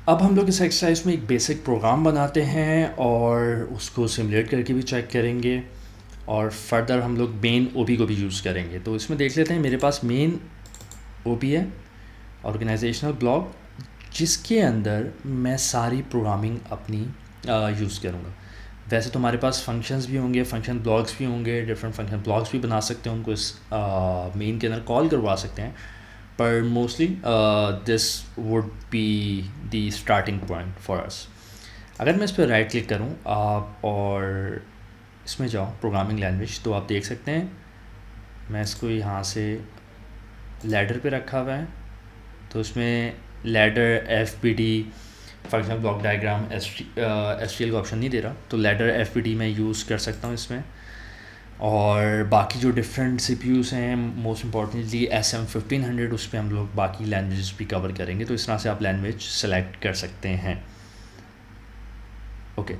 अब हम लोग इस एक्सरसाइज में एक बेसिक प्रोग्राम बनाते हैं और उसको सिमुलेट करके भी चेक करेंगे और फर्दर हम लोग मेन ओबी को भी यूज़ करेंगे। तो इसमें देख लेते हैं, मेरे पास मेन ओबी है, ऑर्गेनाइजेशनल ब्लॉक, जिसके अंदर मैं सारी प्रोग्रामिंग अपनी यूज़ करूँगा। वैसे तो हमारे पास फंक्शंस भी होंगे, फंक्शन ब्लॉक्स भी होंगे, डिफरेंट फंक्शन ब्लॉक्स भी बना सकते हैं, उनको इस मेन के अंदर कॉल करवा सकते हैं, पर mostly this would be the starting point for us. अगर मैं इस पर राइट क्लिक करूँ आप और इसमें जाओ प्रोग्रामिंग लैंग्वेज, तो आप देख सकते हैं मैं इसको यहाँ से लैडर पे रखा हुआ है। तो उसमें ladder, F P D, functional block diagram, S T L का ऑप्शन नहीं दे रहा, तो लैडर एफ पी डी मैं यूज़ कर सकता हूँ इसमें। और बाकी जो डिफरेंट सी पी यूज़ हैं, मोस्ट इम्पॉर्टेंटली SM1500, उस पर हम लोग बाकी लैंग्वेज भी कवर करेंगे। तो इस तरह से आप लैंग्वेज सेलेक्ट कर सकते हैं। ओके,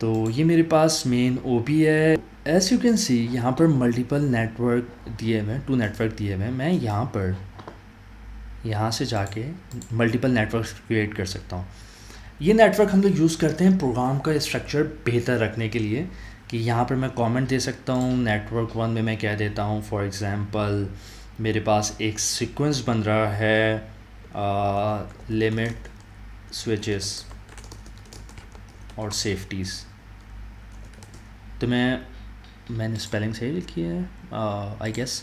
तो ये मेरे पास मेन ओ बी है। एज यू कैन सी यहाँ पर मल्टीपल नेटवर्क दिए हुए हैं, 2 नेटवर्क दिए हुए हैं। मैं यहाँ से जाके मल्टीपल नेटवर्क क्रिएट कर सकता हूँ। ये नेटवर्क हम लोग यूज़ करते हैं प्रोग्राम का स्ट्रक्चर बेहतर रखने के लिए, कि यहाँ पर मैं कमेंट दे सकता हूँ। नेटवर्क 1 में मैं कह देता हूँ फॉर एग्ज़ाम्पल मेरे पास एक सीक्वेंस बन रहा है लिमिट, स्विचेस और सेफ्टीज़। तो मैंने स्पेलिंग सही लिखी है आई गेस।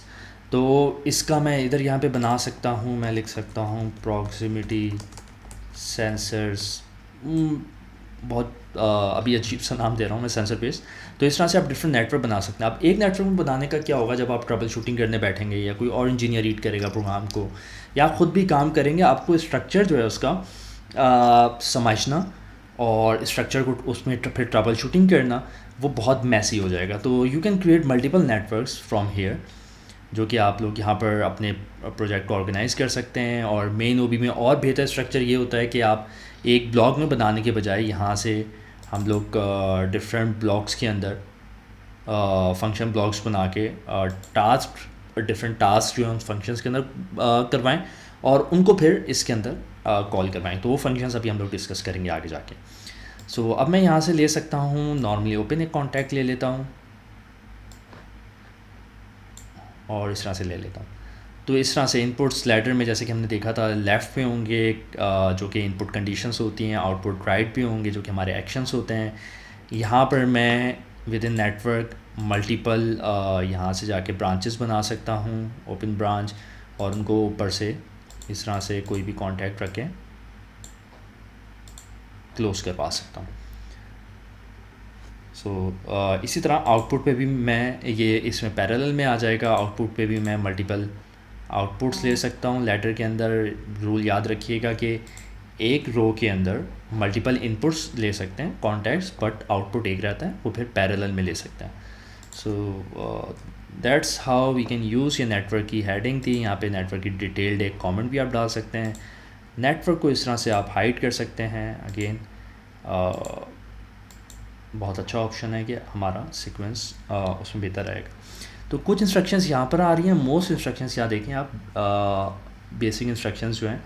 तो इसका मैं इधर यहाँ पे बना सकता हूँ, मैं लिख सकता हूँ प्रॉक्सिमिटी सेंसर्स, बहुत अभी अजीब सा नाम दे रहा हूँ मैं, सेंसर बेस। तो इस तरह से आप डिफरेंट नेटवर्क बना सकते हैं। आप एक नेटवर्क में बनाने का क्या होगा, जब आप ट्रबल शूटिंग करने बैठेंगे या कोई और इंजीनियर रीड करेगा प्रोग्राम को या आप ख़ुद भी काम करेंगे, आपको स्ट्रक्चर जो है उसका समझना और स्ट्रक्चर को उसमें फिर ट्रबल शूटिंग करना वो बहुत मैसी हो जाएगा। तो you can create multiple networks from here, जो कि आप लोग यहाँ पर अपने प्रोजेक्ट को ऑर्गेनाइज़ कर सकते हैं। और मेन ओबी में और बेहतर स्ट्रक्चर ये होता है कि आप एक ब्लॉक में बनाने के बजाय यहाँ से हम लोग डिफरेंट ब्लॉक्स के अंदर फंक्शन ब्लॉक्स बना के टास्क, डिफरेंट टास्क जो हैं उन फंक्शंस के अंदर करवाएं और उनको फिर इसके अंदर कॉल करवाएं। तो वो फंक्शंस अभी हम लोग डिस्कस करेंगे आगे जाके। सो अब मैं यहाँ से ले सकता हूँ, नॉर्मली ओपन एक कॉन्टैक्ट ले लेता हूँ और इस तरह से ले लेता हूँ। तो इस तरह से इनपुट्स लैडर में जैसे कि हमने देखा था लेफ़्ट पे होंगे जो कि इनपुट कंडीशंस होती हैं, आउटपुट राइट पे होंगे जो कि हमारे एक्शंस होते हैं। यहाँ पर मैं विद इन नेटवर्क मल्टीपल यहाँ से जाके ब्रांचेस बना सकता हूँ, ओपन ब्रांच, और उनको ऊपर से इस तरह से कोई भी कॉन्टैक्ट रख के क्लोज़ करवा सकता हूँ। सो इसी तरह आउटपुट पे भी मैं ये इसमें पैरेलल में आ जाएगा। आउटपुट पे भी मैं मल्टीपल आउटपुट्स ले सकता हूँ। लैडर के अंदर रूल याद रखिएगा कि एक रो के अंदर मल्टीपल इनपुट्स ले सकते हैं कॉन्टैक्ट्स, बट आउटपुट एक रहता है, वो फिर पैरेलल में ले सकते हैं। So that's how we can use. ये नेटवर्क की हेडिंग थी, यहाँ पे नेटवर्क की डिटेल्ड एक कमेंट भी आप डाल सकते हैं। नेटवर्क को इस तरह से आप हाइड कर सकते हैं। अगेन बहुत अच्छा ऑप्शन है कि हमारा सीक्वेंस उसमें बेहतर रहेगा। तो कुछ इंस्ट्रक्शंस यहाँ पर आ रही हैं, मोस्ट इंस्ट्रक्शंस यहाँ देखें आप, बेसिक इंस्ट्रक्शंस जो हैं,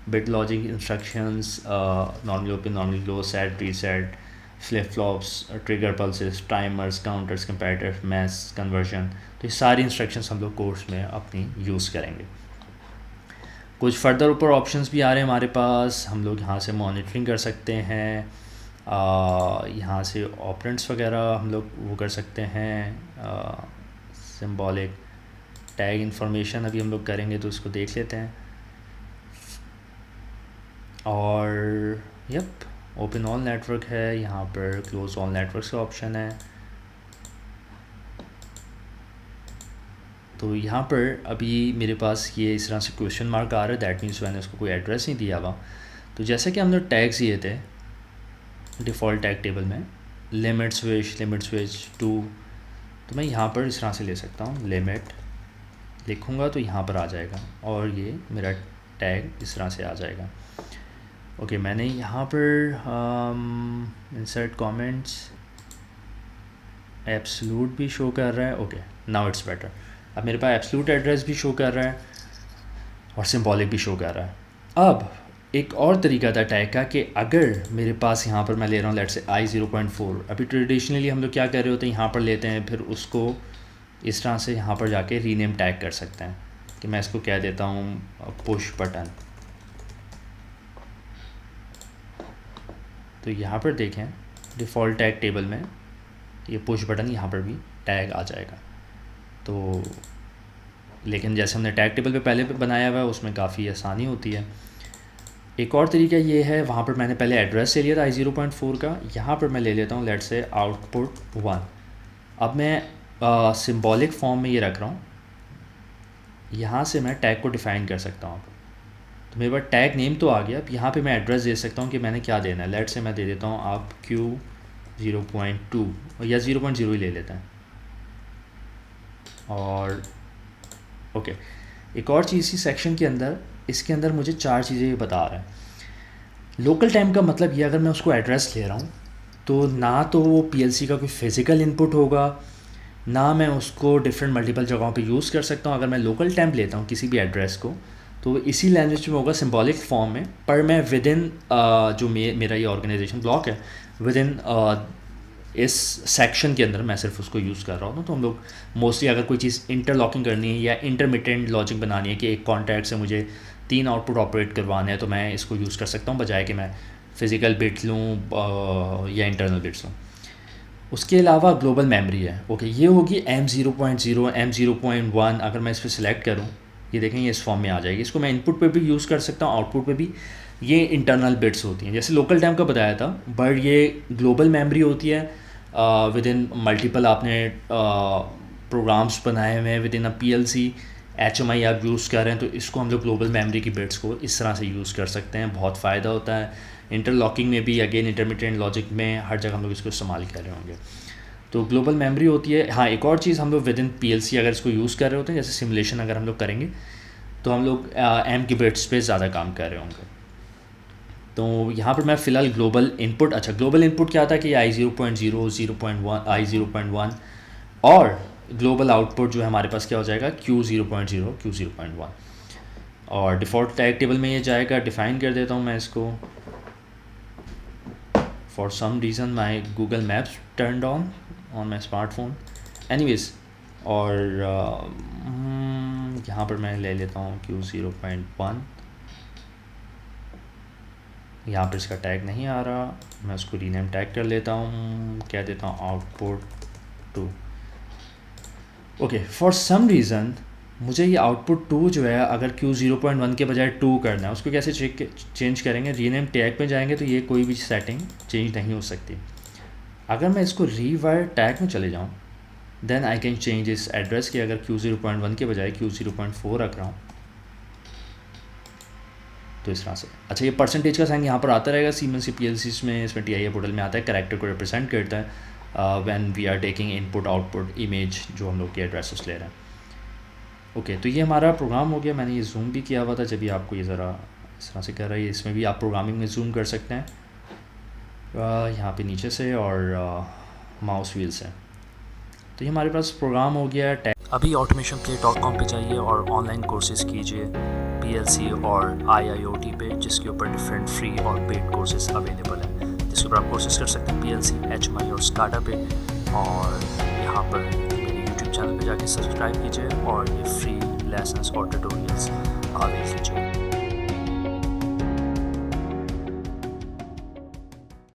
bit logic instructions, normally open, normally close, set, reset, flip flops, trigger pulses, timers, counters, comparator, maths, conversion. तो ये सारी इंस्ट्रक्शंस हम लोग कोर्स में अपनी यूज़ करेंगे। कुछ फर्दर ऊपर ऑप्शंस भी आ रहे हैं हमारे पास। हम लोग यहाँ से मॉनिटरिंग कर सकते हैं, यहाँ से ऑपरेंट्स वगैरह हम लोग वो कर सकते हैं। सिंबॉलिक टैग इंफॉर्मेशन अभी हम लोग करेंगे तो उसको देख लेते हैं। और यप, ओपन ऑल नेटवर्क है, यहाँ पर क्लोज ऑल नेटवर्क का ऑप्शन है। तो यहाँ पर अभी मेरे पास ये इस तरह से क्वेश्चन मार्क आ रहा है, दैट मीन्स मैंने उसको कोई एड्रेस नहीं दिया हुआ। तो जैसे कि हमने टैग्स दिए थे डिफ़ॉल्ट टैग टेबल में, लिमिट स्विच टू, तो मैं यहाँ पर इस तरह से ले सकता हूँ, लिमिट लिखूँगा तो यहाँ पर आ जाएगा और ये मेरा टैग इस तरह से आ जाएगा। ओके, मैंने यहाँ पर इंसर्ट कमेंट्स, एब्सोल्यूट भी शो कर रहा है। Okay, now it's better. अब मेरे पास एब्सोल्यूट एड्रेस भी शो कर रहा है और सिंबॉलिक भी शो कर रहा है। अब एक और तरीका था टैग का कि अगर मेरे पास यहाँ पर मैं ले रहा हूँ लेट से i0.4, अभी ट्रेडिशनली हम लोग क्या कर रहे होते हैं, यहाँ पर लेते हैं, फिर उसको इस तरह से यहाँ पर जाके रीनेम टैग कर सकते हैं कि मैं इसको कह देता हूँ पुश बटन। तो यहाँ पर देखें डिफ़ॉल्ट टैग टेबल में ये पुश बटन यहाँ पर भी टैग आ जाएगा। तो लेकिन जैसे हमने टैग टेबल पे पहले बनाया हुआ है उसमें काफ़ी आसानी होती है। एक और तरीका ये है, वहाँ पर मैंने पहले एड्रेस ले लिया था i0.4 का, यहाँ पर मैं ले लेता हूँ लेट से आउटपुट 1। अब मैं सिंबॉलिक फॉर्म में ये रख रहा हूँ, यहाँ से मैं टैग को डिफ़ाइन कर सकता हूँ। तो मेरे पास टैग नेम तो आ गया, अब यहाँ पे मैं एड्रेस दे सकता हूँ कि मैंने क्या देना है। लेट से मैं दे देता हूँ आप Q0.2 या 0.0 ही ले लेते हैं। और ओके, एक और चीज़ इसी सेक्शन के अंदर, इसके अंदर मुझे 4 चीज़ें बता रहा है। लोकल टाइम का मतलब ये, अगर मैं उसको एड्रेस ले रहा हूँ तो ना तो वो पीएलसी का कोई फिज़िकल इनपुट होगा, ना मैं उसको डिफरेंट मल्टीपल जगहों पे यूज़ कर सकता हूँ। अगर मैं लोकल टाइम लेता हूँ किसी भी एड्रेस को तो इसी लैंग्वेज में होगा, सिंबॉलिक फॉर्म में, पर मैं विद इन जो मेरा ये ऑर्गेनाइजेशन ब्लॉक है विद इन इस सेक्शन के अंदर मैं सिर्फ उसको यूज़ कर रहा हूँ। तो हम लोग मोस्टली अगर कोई चीज़ इंटरलॉकिंग करनी है या इंटरमिटेंट लॉजिक बनानी है कि एक कॉन्टैक्ट से मुझे 3 आउटपुट ऑपरेट करवाने हैं, तो मैं इसको यूज़ कर सकता हूँ बजाय कि मैं फ़िज़िकल बिट्स लूँ या इंटरनल बिट्स लूँ। उसके अलावा ग्लोबल मेमोरी है। ओके, ये होगी M0.0 M0.1। अगर मैं इस पर सिलेक्ट करूँ, ये देखें ये इस फॉर्म में आ जाएगी। इसको मैं इनपुट पे भी यूज़ कर सकता हूँ, आउटपुट पे भी। ये इंटरनल बिट्स होती हैं, जैसे लोकल टाइम का बताया था, बट ये ग्लोबल मेमोरी होती है विद इन मल्टीपल आपने प्रोग्राम्स बनाए हुए हैं with in a PLC HMI आप यूज़ कर रहे हैं, तो इसको हम लोग ग्लोबल मेमोरी की बिट्स को इस तरह से यूज़ कर सकते हैं। बहुत फ़ायदा होता है इंटरलॉकिंग में भी, अगेन इंटरमीडिएट लॉजिक में, हर जगह हम लोग इसको इस्तेमाल कर रहे होंगे। तो ग्लोबल मेमोरी होती है। हाँ, एक और चीज़, हम लोग विद इन PLC अगर इसको यूज़ कर रहे होते हैं, जैसे सिमुलेशन अगर हम लोग करेंगे तो हम लोग M की बिट्स पे ज़्यादा काम कर रहे होंगे। तो यहाँ पर मैं फ़िलहाल ग्लोबल इनपुट, अच्छा ग्लोबल इनपुट क्या था कि i0.0 0.1 i0.1 और ग्लोबल आउटपुट जो है हमारे पास क्या हो जाएगा Q0.0 Q0.1। और डिफ़ॉल्ट टैग टेबल में ये जाएगा। डिफ़ाइन कर देता हूँ मैं इसको, for some reason my Google Maps turned on my smartphone anyways. और यहाँ पर मैं ले लेता हूँ Q0.1। यहाँ पर इसका टैग नहीं आ रहा, मैं उसको रीनेम टैग कर लेता हूँ, कह देता हूँ output 2। Okay, for some reason मुझे ये आउटपुट 2 जो है अगर Q0.1 के बजाय 2 करना है, उसको कैसे चेंज करेंगे? रीनेम टैग पे जाएंगे तो ये कोई भी सेटिंग चेंज नहीं हो सकती। अगर मैं इसको रीवायर टैग में चले जाऊँ देन आई कैन चेंज इस एड्रेस के, अगर Q0.1 के बजाय Q0.4 रख रहा हूँ तो इस तरह से। अच्छा, ये परसेंटेज का साइन यहाँ पर आता रहेगा सीमेंस PLCs में, इसमें TIA पोर्टल में आता है, कैरेक्टर को रिप्रेजेंट करता है when we are taking input output image जो हम लोग के एड्रेसेस ले रहे हैं। ओके, तो ये हमारा प्रोग्राम हो गया। मैंने ये जूम भी किया हुआ था, जब भी आपको ये ज़रा इस तरह से कर रहा है, इसमें भी आप प्रोग्रामिंग में जूम कर सकते हैं यहाँ पे नीचे से और माउस व्हील से। तो ये हमारे पास प्रोग्राम हो गया है। अभी automationplay.com पे जाइए और ऑनलाइन कोर्सेज कीजिए PLC और IIoT पे, जिसके ऊपर डिफरेंट फ्री और पेड कोर्सेज अवेलेबल हैं, जिसके ऊपर आप कोर्सेज कर सकते हैं PLC, HMI और SCADA पे। और यहाँ पर मेरे YouTube चैनल पे जाके सब्सक्राइब कीजिए और ये फ्री लेसन्स और ट्यूटोरियल्स अवेल कीजिए।